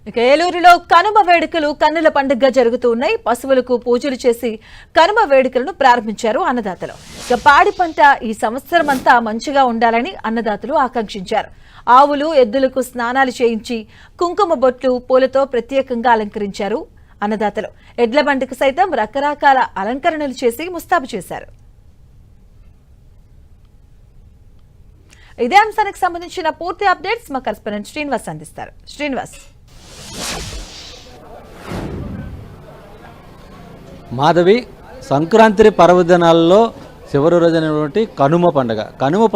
ఇక ఏలూరులో కనుమ వేడుకలు కన్నుల పండుగగా జరుగుతూ ఉన్నాయి. పశువులకు పూజలు చేసి కనుమ వేడుకలను ప్రారంభించారు అన్నదాతలు. ఇక పాడి పంట ఈ సంవత్సరం అంతా మంచిగా ఉండాలని అన్నదాతలు ఆకాంక్షించారు. ఆవులు ఎద్దులకు స్నానాలు చేయించి కుంకుమ బొట్లు పూలతో ప్రత్యేకంగా అలంకరించారు అన్నదాతలు. ఎడ్ల బండికి సైతం రకరకాల అలంకరణలు చేసి ముస్తాబు చేశారు. ఇదే అంశానికి సంబంధించిన పూర్తి అప్డేట్స్ మా కరెస్పాండెంట్ శ్రీనివాస్ అందిస్తారు. శ్రీనివాస్. మాధవి, సంక్రాంతి పర్వదినాల్లో చివరి రోజైనటువంటి కనుమ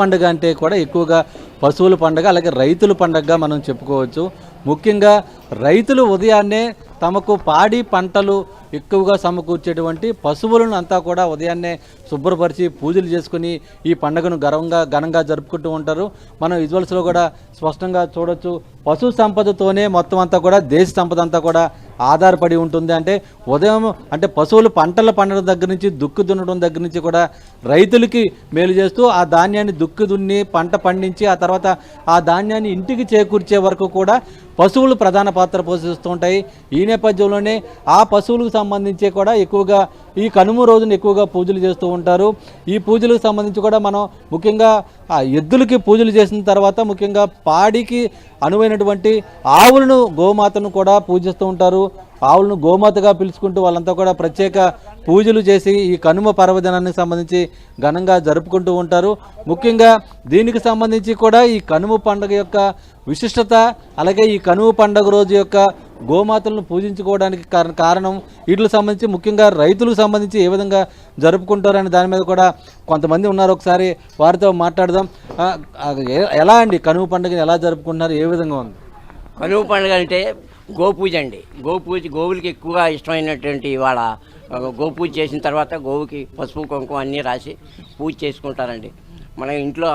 పండుగ అంటే కూడా ఎక్కువగా పశువుల పండుగ, అలాగే రైతుల పండుగగా మనం చెప్పుకోవచ్చు. ముఖ్యంగా రైతులు ఉదయాన్నే తమకు పాడి పంటలు ఎక్కువగా సమకూర్చేటువంటి పశువులను అంతా కూడా ఉదయాన్నే శుభ్రపరిచి పూజలు చేసుకుని ఈ పండుగను ఘనంగా జరుపుకుంటూ ఉంటారు. మనం విజువల్స్లో కూడా స్పష్టంగా చూడొచ్చు. పశు సంపదతోనే మొత్తం అంతా కూడా దేశ సంపద అంతా కూడా ఆధారపడి ఉంటుంది. అంటే ఉదయం అంటే పశువులు పంటల పండడం దగ్గర నుంచి దుక్కు దున్నడం దగ్గర నుంచి కూడా రైతులకి మేలు చేస్తూ ఆ ధాన్యాన్ని దుక్కు దున్ని పంట పండించి ఆ తర్వాత ఆ ధాన్యాన్ని ఇంటికి చేకూర్చే వరకు కూడా పశువులు ప్రధాన పాత్ర పోషిస్తూ ఉంటాయి. ఈ నేపథ్యంలోనే ఆ పశువులకు సంబంధించి కూడా ఎక్కువగా ఈ కనుమ రోజున ఎక్కువగా పూజలు చేస్తూ ఉంటారు. ఈ పూజలకు సంబంధించి కూడా మనం ముఖ్యంగా ఆ ఎద్దులకి పూజలు చేసిన తర్వాత ముఖ్యంగా పాడికి అనువైనటువంటి ఆవులను గోమాతను కూడా పూజిస్తూ ఉంటారు. ఆవులను గోమాతగా పిలుచుకుంటూ వాళ్ళంతా కూడా ప్రత్యేక పూజలు చేసి ఈ కనుమ పర్వదినానికి సంబంధించి ఘనంగా జరుపుకుంటూ ఉంటారు. ముఖ్యంగా దీనికి సంబంధించి కూడా ఈ కనుమ పండుగ యొక్క విశిష్టత, అలాగే ఈ కనుమ పండుగ రోజు యొక్క గోమాతలను పూజించుకోవడానికి కారణం వీటికి సంబంధించి ముఖ్యంగా రైతులకు సంబంధించి ఏ విధంగా జరుపుకుంటారనే దాని మీద కూడా కొంతమంది ఉన్నారు. ఒకసారి వారితో మాట్లాడదాం. ఎలా అండి కనుమ పండుగని ఎలా జరుపుకుంటున్నారు, ఏ విధంగా ఉంది? కనుమ పండుగ అంటే గోపూజ అండి. గోవులకి ఎక్కువగా ఇష్టమైనటువంటి వాళ్ళ గోపూజ చేసిన తర్వాత గోవుకి పసుపు కుంకుమ అన్నీ రాసి పూజ చేసుకుంటారండి. మన ఇంట్లో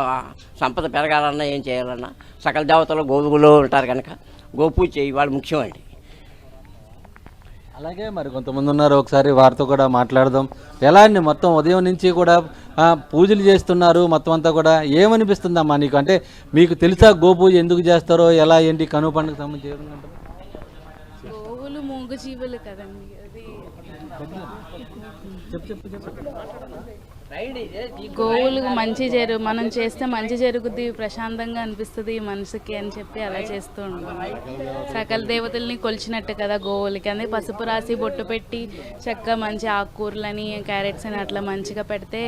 సంపద పెరగాలన్నా ఏం చేయాలన్నా సకల దేవతలు గోవులు ఉంటారు కనుక గోపూజ వాళ్ళు ముఖ్యం అండి. అలాగే మరి కొంతమంది ఉన్నారు, ఒకసారి వారితో కూడా మాట్లాడదాం. ఎలా అండి మొత్తం ఉదయం నుంచి కూడా పూజలు చేస్తున్నారు, మొత్తం అంతా కూడా ఏమనిపిస్తుందమ్మా నీకు? అంటే మీకు తెలుసా గోపూజ ఎందుకు చేస్తారో, ఎలా ఏంటి కనుమ పండుగ సంబంధించి? గోవులు మూగ జీవులు కదండి, అది గోవులకు మంచి మనం చేస్తే మంచి జరుగుద్ది, ప్రశాంతంగా అనిపిస్తుంది మనసుకి అని చెప్పి అలా చేస్తూ ఉంటాం. సకల దేవతల్ని కొలిచినట్టు కదా గోవులకి, అందుకే పసుపు రాసి బొట్టు పెట్టి చక్కగా మంచి ఆకుకూరలని క్యారెట్స్ అని అట్లా మంచిగా పెడితే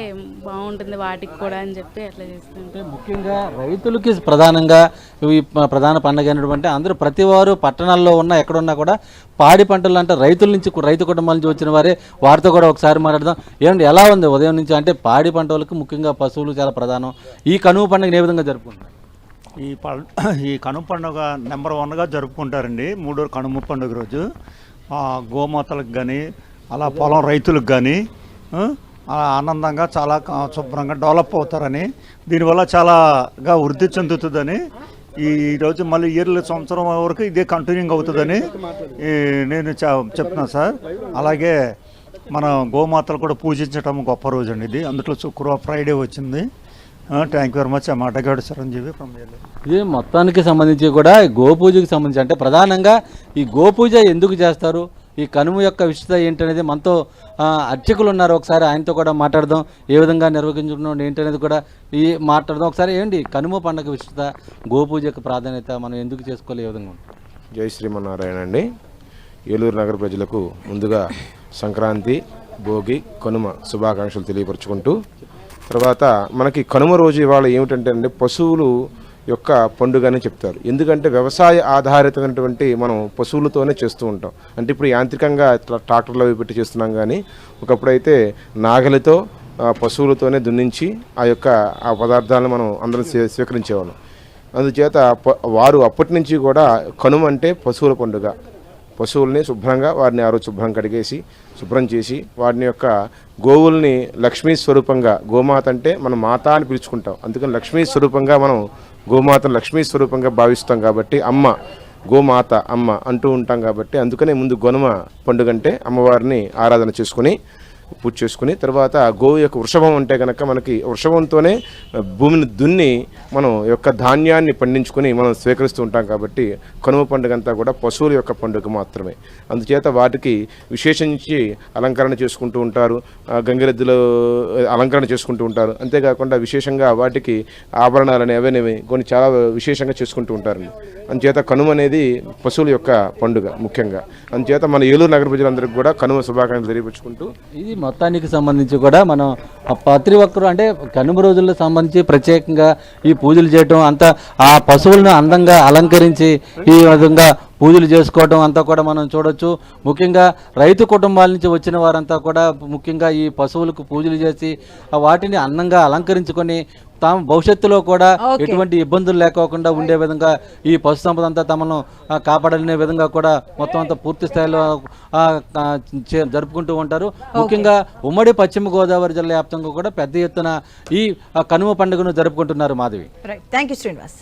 బాగుంటుంది వాటికి కూడా అని చెప్పి అట్లా చేస్తుంటాం. ముఖ్యంగా రైతులకి ప్రధానంగా ఈ ప్రధాన పండుగ అయినటువంటి అందరూ ప్రతి వారు పట్టణాల్లో ఉన్న ఎక్కడున్నా కూడా పాడి పంటలు అంటే రైతుల నుంచి రైతు కుటుంబాల నుంచి వచ్చిన వారే. వారితో కూడా ఒకసారి మాట్లాడదాం. ఏమండి ఎలా ఉంది ఉదయం నుంచి? అంటే పాడి పంటలకు ముఖ్యంగా పశువులు చాలా ప్రధానం. ఈ కనుమ పండుగ ఏ విధంగా జరుపుకుంటారు? ఈ కనుమ పండుగ నెంబర్ 1గా జరుపుకుంటారండి. మూడో కనుమ పండుగ రోజు గోమాతలకు కానీ అలా పొలం రైతులకు కానీ ఆనందంగా చాలా శుభ్రంగా డెవలప్ అవుతారని, దీనివల్ల చాలాగా వృద్ధి చెందుతుందని, ఈరోజు మళ్ళీ ఇయర్లీ సంవత్సరం వరకు ఇదే కంటిన్యూంగ్ అవుతుందని నేను చెప్తున్నాను సార్. అలాగే మన గోమాతలు కూడా పూజించడం గొప్ప రోజు అండి ఇది. అందులో శుక్రవారం ఫ్రైడే వచ్చింది. Thank you very much. మాటగాడు చిరంజీవి ఫ్రమ్ ఏలూరు. ఇది మొత్తానికి సంబంధించి కూడా గోపూజకి సంబంధించి అంటే ప్రధానంగా ఈ గోపూజ ఎందుకు చేస్తారు, ఈ కనుమ యొక్క విశిష్టత ఏంటనేది మనతో అర్చకులు ఉన్నారు. ఒకసారి ఆయనతో కూడా మాట్లాడదాం. ఏ విధంగా నిర్వహించుకున్నాం ఏంటనేది కూడా మాట్లాడదాం. ఒకసారి ఏంటి కనుమ పండుగ విశిష్టత, గోపూజ యొక్క ప్రాధాన్యత, మనం ఎందుకు చేసుకోవాలి, ఏ విధంగా? జై శ్రీమన్నారాయణ అండి. ఏలూరు నగర ప్రజలకు ముందుగా సంక్రాంతి, భోగి, కనుమ శుభాకాంక్షలు తెలియపరుచుకుంటూ, తర్వాత మనకి కనుమ రోజు ఇవాళ ఏమిటంటే అండి పశువులు యొక్క పండుగ అని చెప్తారు. ఎందుకంటే వ్యవసాయ ఆధారితమైనటువంటి మనం పశువులతోనే చేస్తూ ఉంటాం. అంటే ఇప్పుడు యాంత్రికంగా ట్రాక్టర్లు అవి పెట్టి చేస్తున్నాం, కానీ ఒకప్పుడైతే నాగలితో పశువులతోనే దున్నించి ఆ పదార్థాలను మనం అందరం స్వీకరించేవాళ్ళం. అందుచేత వారు అప్పటి నుంచి కూడా కనుమ అంటే పశువుల పండుగ. పశువుల్ని శుభ్రంగా వారిని ఆ రోజు శుభ్రం కడిగేసి శుభ్రం చేసి వాటిని యొక్క గోవుల్ని లక్ష్మీ స్వరూపంగా, గోమాత అంటే మనం మాత అని పిలుచుకుంటాం, అందుకని లక్ష్మీ స్వరూపంగా మనం గోమాతను లక్ష్మీ స్వరూపంగా భావిస్తాం కాబట్టి అమ్మ, గోమాత అమ్మ అంటూ ఉంటాం కాబట్టి అందుకనే ముందు కనుమ పండుగ అంటే అమ్మవారిని ఆరాధన చేసుకుని పూజ చేసుకుని తర్వాత గోవు యొక్క వృషభం అంటే కనుక మనకి వృషభంతోనే భూమిని దున్ని మనం యొక్క ధాన్యాన్ని పండించుకొని మనం స్వీకరిస్తూ ఉంటాం కాబట్టి కనుమ పండుగ అంతా కూడా పశువుల యొక్క పండుగ మాత్రమే. అందుచేత వాటికి విశేషించి అలంకరణ చేసుకుంటూ ఉంటారు, గంగిరెద్దులు అలంకరణ చేసుకుంటూ ఉంటారు. అంతేకాకుండా విశేషంగా వాటికి ఆభరణాలని అవనేవి కొన్ని చాలా విశేషంగా చేసుకుంటూ ఉంటారండి. అందుచేత కనుమ అనేది పశువుల యొక్క పండుగ ముఖ్యంగా. అందుచేత మన ఏలూరు నగర ప్రజలందరికీ కూడా కనుమ శుభాకాంక్షలు తెలియపరుచుకుంటూ ఇది మొత్తానికి సంబంధించి కూడా మనం ప్రతి ఒక్కరు అంటే కనుమ రోజుల్లో సంబంధించి ప్రత్యేకంగా ఈ పూజలు చేయటం అంతా ఆ పశువులను అందంగా అలంకరించి ఈ విధంగా పూజలు చేసుకోవడం అంతా కూడా మనం చూడొచ్చు. ముఖ్యంగా రైతు కుటుంబాల నుంచి వచ్చిన వారంతా కూడా ముఖ్యంగా ఈ పశువులకు పూజలు చేసి వాటిని అందంగా అలంకరించుకొని తాము భవిష్యత్తులో కూడా ఎటువంటి ఇబ్బందులు లేకోకుండా ఉండే విధంగా ఈ పశు సంపద అంతా తమను కాపాడనే విధంగా కూడా మొత్తం అంతా పూర్తి స్థాయిలో జరుపుకుంటూ ఉంటారు. ముఖ్యంగా ఉమ్మడి పశ్చిమ గోదావరి జిల్లా వ్యాప్తంగా కూడా పెద్ద ఎత్తున ఈ కనుమ పండుగను జరుపుకుంటున్నారు. మాధవి. Thank you Srinivas.